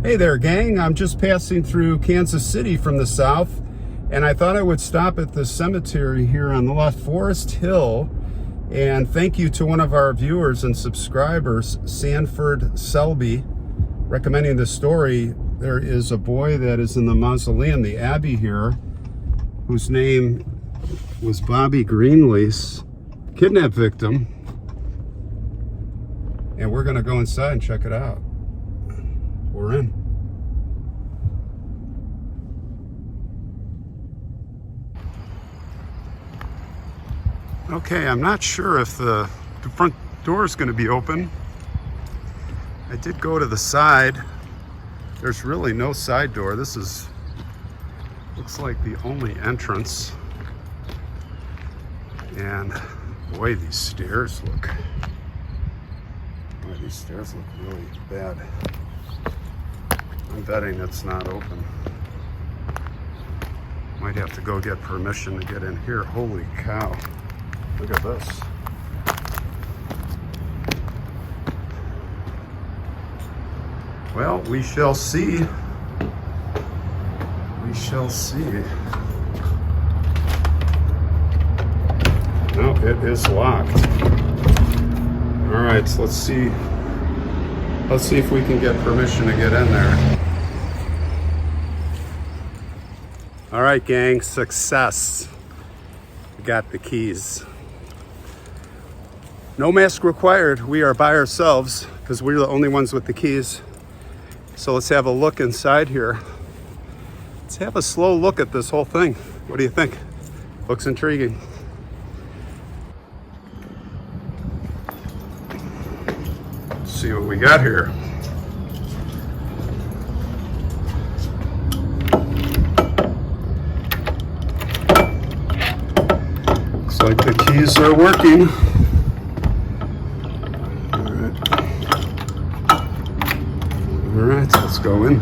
Hey there, gang. I'm just passing through Kansas City from the south, and I thought I would stop at the cemetery here on the left, Forest Hill, and thank you to one of our viewers and subscribers, Sanford Selby, recommending the story. There is a boy that is in the mausoleum, the Abbey here, whose name was Bobby Greenlease, kidnap victim, and we're gonna go inside and check it out. We're in. Okay, I'm not sure if the front door is going to be open. I did go to the side. There's really no side door. This looks like the only entrance. And boy, these stairs look really bad. I'm betting it's not open. Might have to go get permission to get in here. Holy cow. Look at this. Well, we shall see. We shall see. No, it is locked. All right, so let's see. Let's see if we can get permission to get in there. All right, gang, success. We got the keys. No mask required. We are by ourselves because we're the only ones with the keys. So let's have a look inside here. Let's have a slow look at this whole thing. What do you think? Looks intriguing. Let's see what we got here. Looks like the keys are working. All right, let's go in.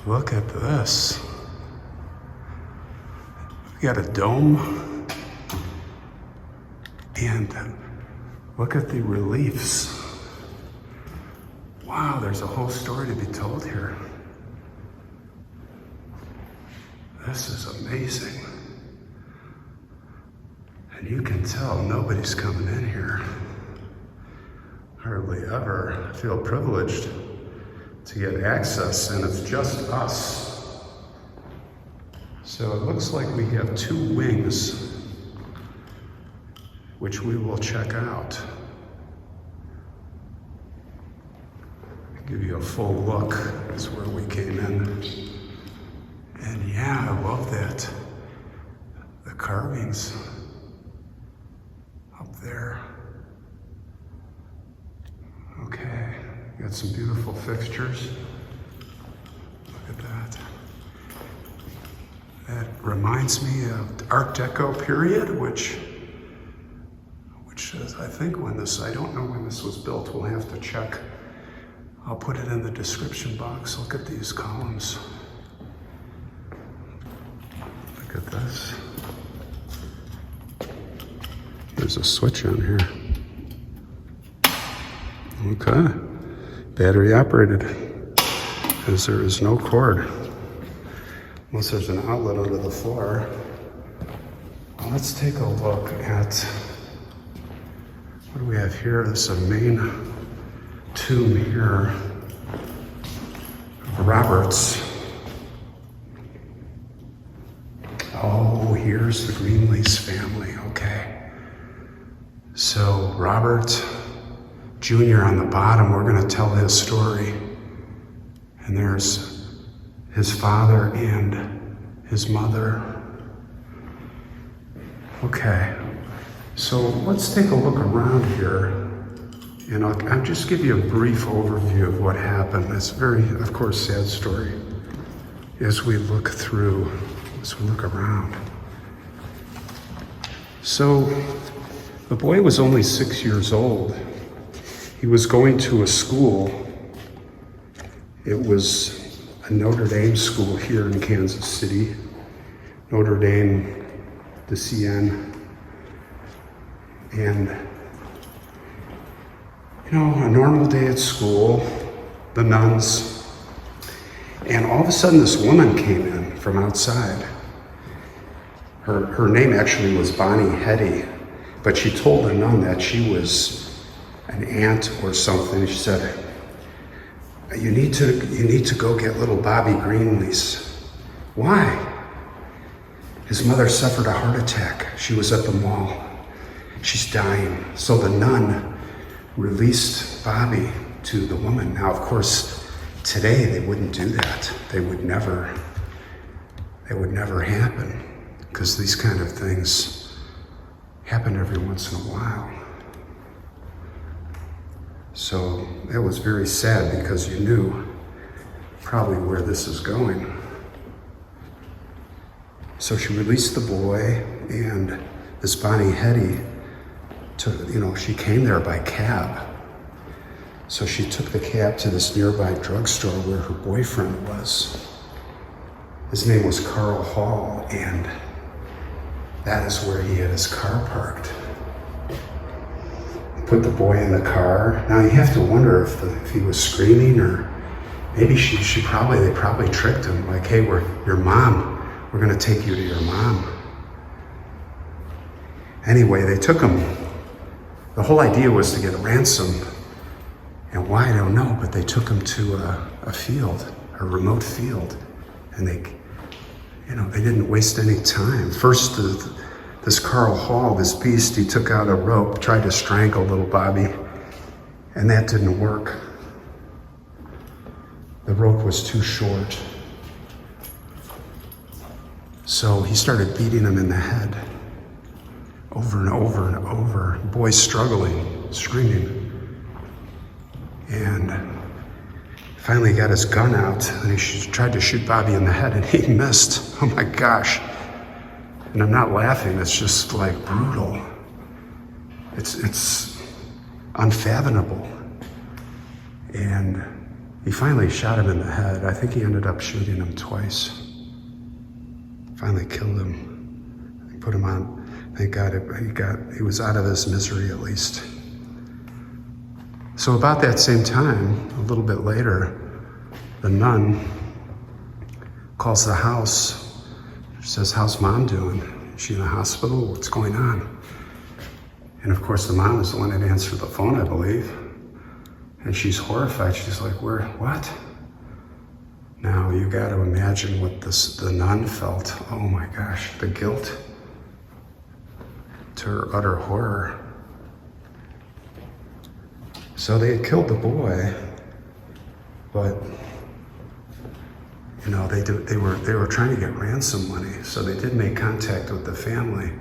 Look at this. We got a dome. And look at the reliefs. Wow, there's a whole story to be told here. This is amazing. And you can tell nobody's coming in here. Hardly ever. I feel privileged to get access, and it's just us. So it looks like we have two wings, which we will check out. I'll give you a full look. That's where we came in. And yeah, I love that. The carvings up there. Okay, got some beautiful fixtures. Look at that. That reminds me of the Art Deco period, which is, I think, when this, I don't know when this was built. We'll have to check. I'll put it in the description box. Look at these columns. Look at this. There's a switch on here. Okay. Battery operated, as there is no cord. Unless there's an outlet under the floor. Well, let's take a look at, what do we have here? This is a main tomb here of Roberts. Oh, here's the Greenlease family, okay. So Robert Jr. on the bottom, we're gonna tell his story. And there's his father and his mother. Okay, so let's take a look around here. And I'll just give you a brief overview of what happened. It's a very, of course, sad story as we look through, as we look around. So the boy was only 6 years old. He was going to a school. It was a Notre Dame school here in Kansas City. Notre Dame, the CN. And, you know, a normal day at school, the nuns, and all of a sudden this woman came in from outside. Her name actually was Heady, but she told the nun that she was an aunt or something. She said, you need to go get little Bobby Greenlease. Why? His mother suffered a heart attack. She was at the mall. She's dying. So the nun released Bobby to the woman. Now, of course, today they wouldn't do that. It would never happen, because these kind of things happen every once in a while. So it was very sad, because you knew probably where this is going. So she released the boy, and this Heady she came there by cab. So she took the cab to this nearby drugstore where her boyfriend was. His name was Carl Hall, and that is where he had his car parked. Put the boy in the car. Now you have to wonder if he was screaming, or maybe they probably tricked him, like, hey, we're your mom. We're gonna take you to your mom. Anyway, they took him. The whole idea was to get a ransom. And why, I don't know, but they took him to a field, a remote field. And they didn't waste any time. First, this Carl Hall, this beast, he took out a rope, tried to strangle little Bobby, and that didn't work. The rope was too short. So he started beating him in the head over and over and over. The boy struggling, screaming. And finally got his gun out, and he tried to shoot Bobby in the head, and he missed. Oh my gosh. And I'm not laughing, it's just like brutal. It's unfathomable. And he finally shot him in the head. I think he ended up shooting him twice. Finally killed him. He put him on, thank God he was out of his misery at least. So about that same time, a little bit later, the nun calls the house. She says, how's mom doing? Is she in the hospital? What's going on? And of course the mom is the one that answered the phone, I believe. And she's horrified. She's like, what? Now you got to imagine what the nun felt. Oh my gosh, the guilt, to her utter horror. So they had killed the boy, but they were trying to get ransom money. So they did make contact with the family.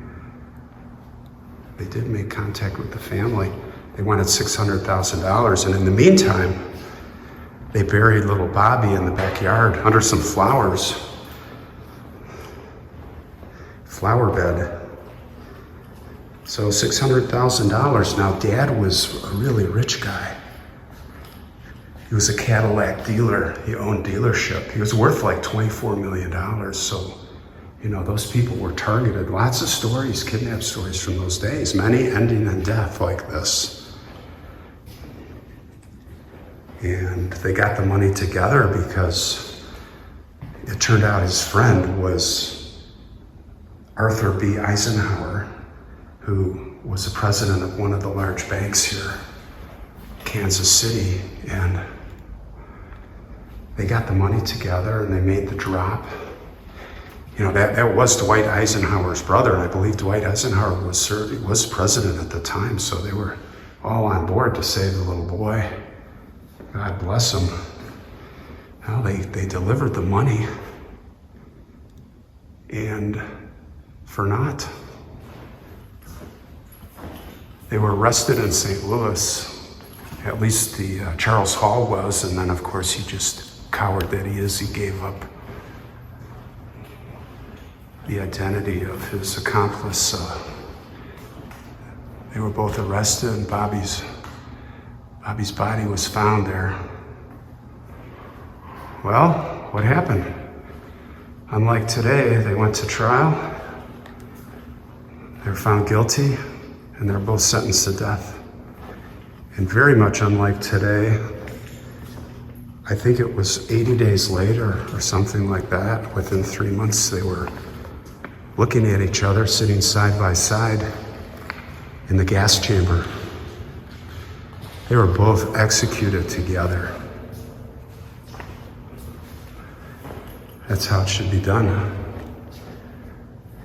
They wanted $600,000, and in the meantime, they buried little Bobby in the backyard under some flowers. Flower bed. So $600,000. Now, Dad was a really rich guy. He was a Cadillac dealer. He owned dealership. He was worth like $24 million. So, those people were targeted. Lots of stories, kidnap stories from those days, many ending in death like this. And they got the money together because it turned out his friend was Arthur B. Eisenhower, who was the president of one of the large banks here, Kansas City. And they got the money together and they made the drop. That was Dwight Eisenhower's brother, and I believe Dwight Eisenhower was president at the time, so they were all on board to save the little boy. God bless them. Well, they delivered the money, and for naught. They were arrested in St. Louis. At least the Charles Hall was, and then of course he just, coward that he is, he gave up the identity of his accomplice. They were both arrested, and Bobby's body was found there. Well, what happened? Unlike today, they went to trial. They were found guilty, and they're both sentenced to death. And very much unlike today, I think it was 80 days later or something like that, within 3 months, they were looking at each other, sitting side by side in the gas chamber. They were both executed together. That's how it should be done.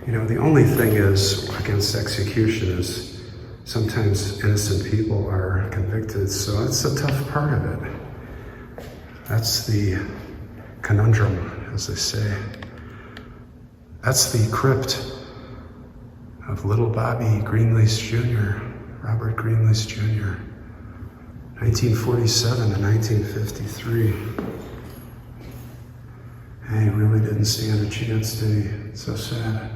You know, the only thing is against execution is sometimes innocent people are convicted, so that's a tough part of it. That's the conundrum, as they say. That's the crypt of little Bobby Greenlease Jr., Robert Greenlease Jr., 1947 to 1953. And he really didn't stand a chance, did he? So sad.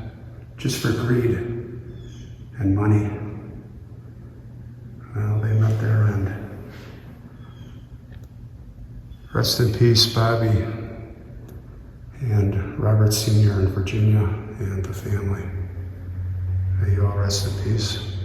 Just for greed and money. Well, they met their end. Rest in peace, Bobby and Robert Sr. in Virginia and the family. May you all rest in peace.